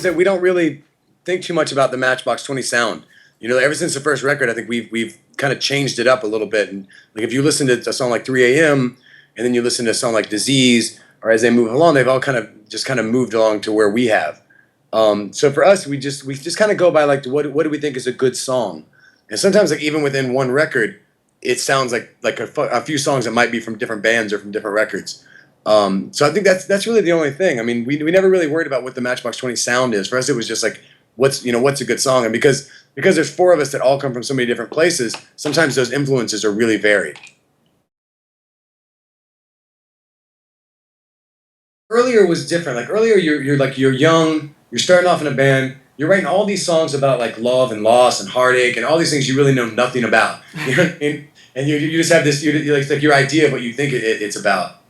that we don't really think too much about the Matchbox 20 sound. You know, ever since the first record, I think we've kind of changed it up a little bit. And like if you listen to a song like 3 a.m. and then you listen to a song like Disease, or As They Move Along, they've all kind of moved along to where we have. So for us, we just kind of go by like what do we think is a good song, and sometimes like even within one record, it sounds like a few songs that might be from different bands or from different records. So I think that's really the only thing. I mean, we never really worried about what the Matchbox 20 sound is. For us, it was just like what's a good song, and because there's four of us that all come from so many different places, sometimes those influences are really varied. Earlier was different. Like earlier, you're young, you're starting off in a band, you're writing all these songs about like love and loss and heartache and all these things you really know nothing about. You know, and you just have this like your idea of what you think it's about.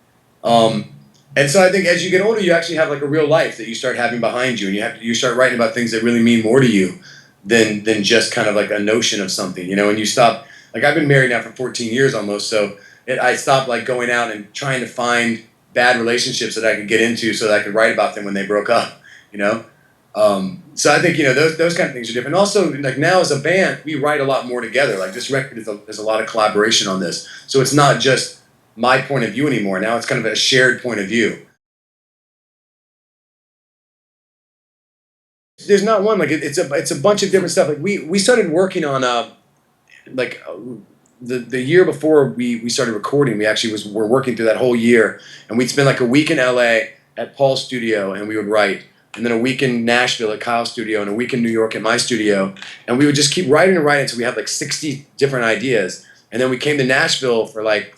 And so I think as you get older, you actually have like a real life that you start having behind you, and you start writing about things that really mean more to you than just kind of like a notion of something, you know. And you stop. Like I've been married now for 14 years almost, so I stopped like going out and trying to find bad relationships that I could get into so that I could write about them when they broke up, you know. So I think, you know, those kind of things are different. Also, like now as a band, we write a lot more together. Like this record there's a lot of collaboration on this, so it's not just my point of view anymore. Now it's kind of a shared point of view. There's not one. Like it's a bunch of different stuff. Like we started working on the year before we started recording. We actually were working through that whole year, and we'd spend like a week in LA at Paul's studio, and we would write, and then a week in Nashville at Kyle's studio, and a week in New York at my studio, and we would just keep writing and writing until we had like 60 different ideas, and then we came to Nashville for like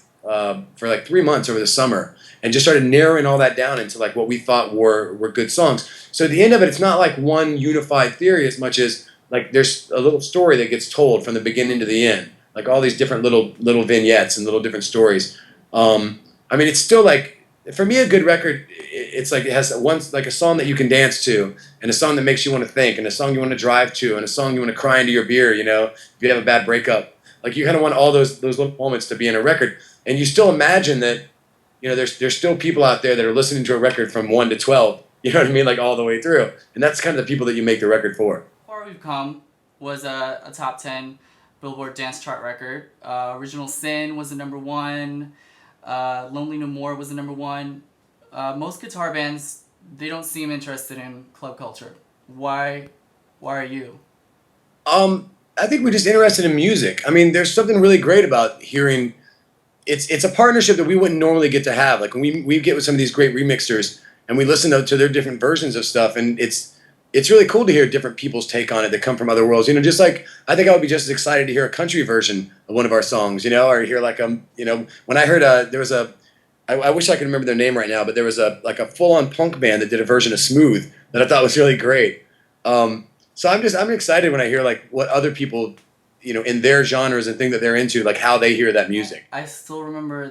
3 months over the summer, and just started narrowing all that down into like what we thought were good songs. So at the end of it, it's not like one unified theory as much as like there's a little story that gets told from the beginning to the end, like all these different little vignettes and little different stories. I mean, it's still like, for me, a good record, it's like it has like a song that you can dance to, and a song that makes you want to think, and a song you want to drive to, and a song you want to cry into your beer, you know, if you have a bad breakup. Like you kind of want all those little moments to be in a record, and you still imagine that, you know, there's still people out there that are listening to a record from 1 to 12, you know what I mean, like all the way through, and that's kind of the people that you make the record for. Far We've Come was a top 10 Billboard dance chart record. Original Sin was the #1. Lonely No More was the #1. Most guitar bands, they don't seem interested in club culture. Why are you? I think we're just interested in music. I mean, there's something really great about hearing. It's a partnership that we wouldn't normally get to have. Like when we get with some of these great remixers and we listen to their different versions of stuff, and it's really cool to hear different people's take on it that come from other worlds. You know, just like I think I would be just as excited to hear a country version of one of our songs, you know, or hear like you know, when I heard there was I wish I could remember their name right now, but there was a full-on punk band that did a version of Smooth that I thought was really great. So I'm excited when I hear like what other people, you know, in their genres and things that they're into, like how they hear that music. I still remember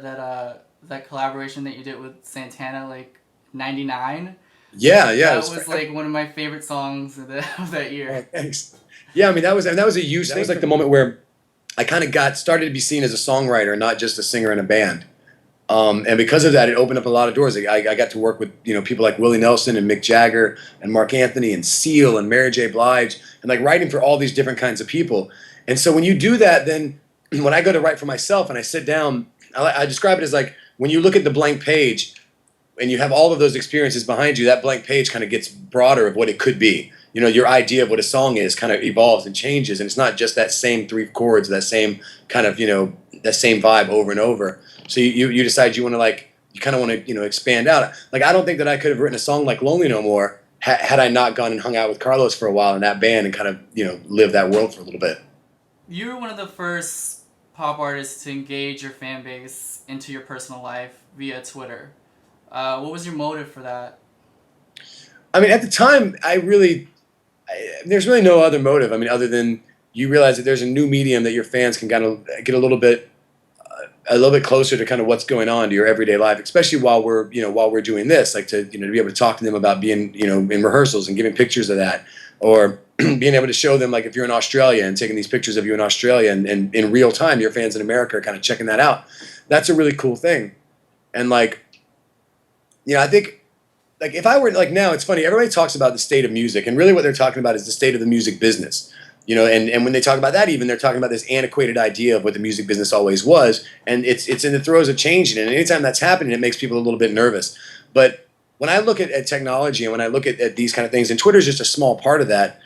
that collaboration that you did with Santana, like '99. Yeah. That was like one of my favorite songs of that year. Oh, thanks. Yeah, I mean that was a huge thing. That was like the moment where I kind of started to be seen as a songwriter, not just a singer in a band. And because of that, it opened up a lot of doors. I got to work with, you know, people like Willie Nelson and Mick Jagger and Mark Anthony and Seal and Mary J. Blige, and like writing for all these different kinds of people. And so when you do that, then when I go to write for myself and I sit down, I describe it as like when you look at the blank page and you have all of those experiences behind you, that blank page kind of gets broader of what it could be. You know, your idea of what a song is kind of evolves and changes, and it's not just that same 3 chords, that same kind of, you know, that same vibe over and over. So you decide you want to you kind of want to, you know, expand out. Like I don't think that I could have written a song like Lonely No More had I not gone and hung out with Carlos for a while in that band and kind of, you know, lived that world for a little bit. You were one of the first pop artists to engage your fan base into your personal life via Twitter. What was your motive for that? I mean, at the time, there's really no other motive. I mean, other than you realize that there's a new medium that your fans can kind of get a little bit closer to kind of what's going on to your everyday life, especially while we're doing this, like to, you know, to be able to talk to them about being, you know, in rehearsals and giving pictures of that, or being able to show them, like if you're in Australia and taking these pictures of you in Australia and in real time, your fans in America are kind of checking that out. That's a really cool thing. And like, you know, I think like if I were like now, it's funny. Everybody talks about the state of music, and really what they're talking about is the state of the music business. And when they talk about that, even they're talking about this antiquated idea of what the music business always was, and it's in the throes of changing. And anytime that's happening, it makes people a little bit nervous. But when I look at technology and when I look at these kind of things, and Twitter's just a small part of that,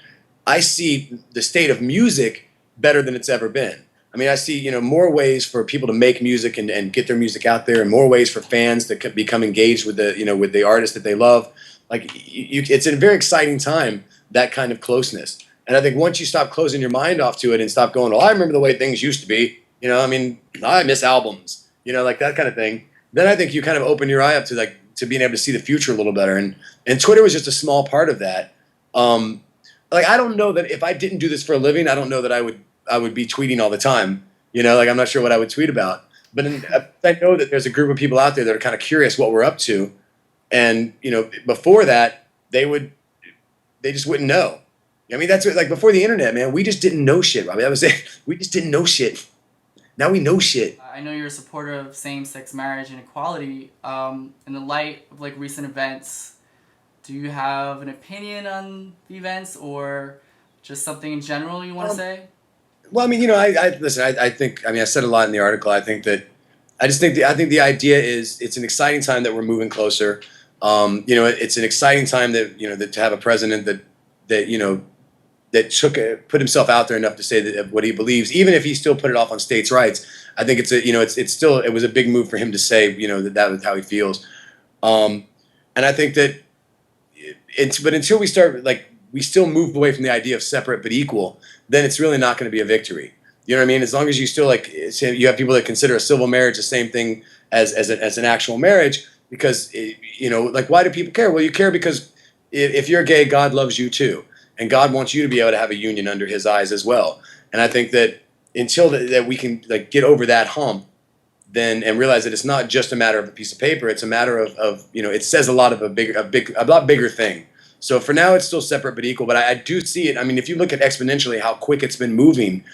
I see the state of music better than it's ever been. I mean, I see more ways for people to make music and get their music out there, and more ways for fans to become engaged with the artists that they love. Like it's a very exciting time, that kind of closeness. And I think once you stop closing your mind off to it and stop going, well, I remember the way things used to be. I mean, I miss albums. Like that kind of thing. Then I think you kind of open your eye up to being able to see the future a little better. And Twitter was just a small part of that. I don't know that if I didn't do this for a living, I don't know that I would be tweeting all the time. I'm not sure what I would tweet about. But I know that there's a group of people out there that are kind of curious what we're up to. And, before that, they just wouldn't know. I mean, that's like before the internet, man, we just didn't know shit, Robbie. That was it. We just didn't know shit. Now we know shit. I know you're a supporter of same-sex marriage and equality. In the light of recent events, do you have an opinion on the events or just something in general you want to say? Well, I mean, listen. I think. I mean, I said a lot in the article. I think the idea is it's an exciting time that we're moving closer. It's an exciting time that to have a president that put himself out there enough to say that what he believes, even if he still put it off on states' rights. I think it was a big move for him to say that was how he feels. And I think that but until we start we still move away from the idea of separate but equal, then it's really not going to be a victory. You know what I mean? As long as you still you have people that consider a civil marriage the same thing as an actual marriage, because why do people care? Well, you care because if you're gay, God loves you too, and God wants you to be able to have a union under His eyes as well. And I think that until that we can get over that hump, then and realize that it's not just a matter of a piece of paper. It's a matter of it says a lot of a lot bigger thing. So for now, it's still separate but equal. But I do see it. I mean, if you look at exponentially how quick it's been moving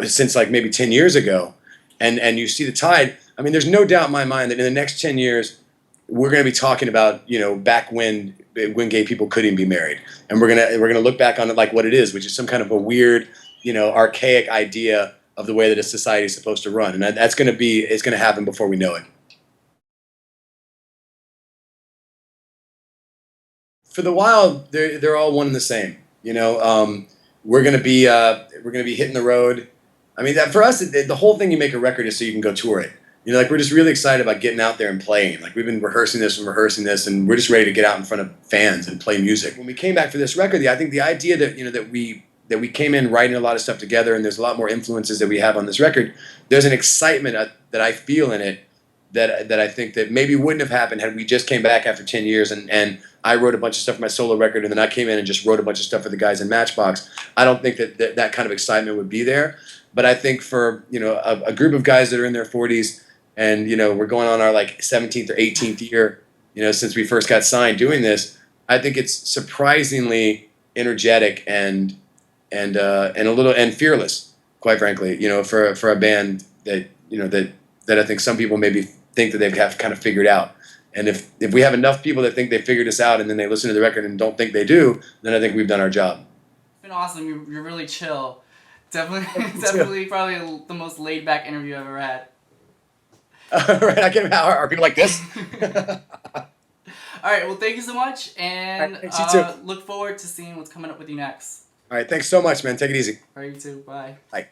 since maybe 10 years ago, and you see the tide. I mean, there's no doubt in my mind that in the next 10 years, we're going to be talking about back when gay people couldn't be married, and we're gonna look back on it like what it is, which is some kind of a weird archaic idea of the way that a society is supposed to run, and it's going to happen before we know it. For the wild, they're all one and the same. We're gonna be hitting the road. I mean, that for us, the whole thing you make a record is so you can go tour it. We're just really excited about getting out there and playing. We've been rehearsing this, and we're just ready to get out in front of fans and play music. When we came back for this record, I think the idea that we came in writing a lot of stuff together, and there's a lot more influences that we have on this record. There's an excitement that I feel in it that I think that maybe wouldn't have happened had we just came back after 10 years and I wrote a bunch of stuff for my solo record, and then I came in and just wrote a bunch of stuff for the guys in Matchbox. I don't think that kind of excitement would be there. But I think for a group of guys that are in their 40s, and we're going on our 17th or 18th year, since we first got signed doing this, I think it's surprisingly energetic and a little and fearless, quite frankly. For a band that that I think some people maybe think that they've kind of figured out. And if we have enough people that think they figured us out and then they listen to the record and don't think they do, then I think we've done our job. It's been awesome. You're really chill. Definitely probably the most laid back interview I've ever had. Right, are people like this? All right, well, thank you so much, and thanks, you too. Look forward to seeing what's coming up with you next. All right, thanks so much, man. Take it easy. All right, you too. Bye. Bye.